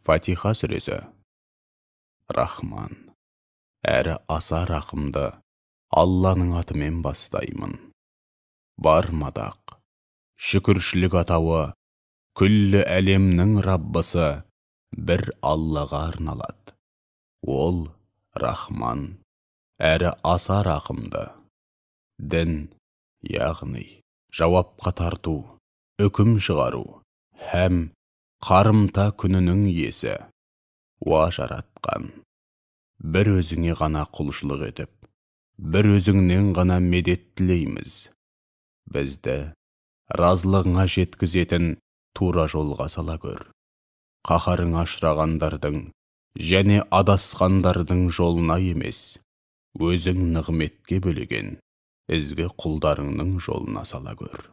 Фатиха сүресі. Рахман, әрі аса рақымды Алланың атымен бастаймын. Бар мадақ, шүкіршілік атауы, күллі әлемнің Раббысы бір Аллаға арналады. Ол Рахман, әрі аса рақымды. Дін, яғни жауапқа тарту, үкім шығару, һәм қарымта күнінің иесі. Уа жаратқан, бір өзіңе ғана құлшылық етіп, бір өзіңнен ғана медет тілейміз. Бізді разылығыңа жеткізетін тура жолға сала көр. Қаһарыңа ұшырағандардың және адасқандардың жолына емес, өзің нығметке бөлеген ізгі құлдарыңның жолына сала көр.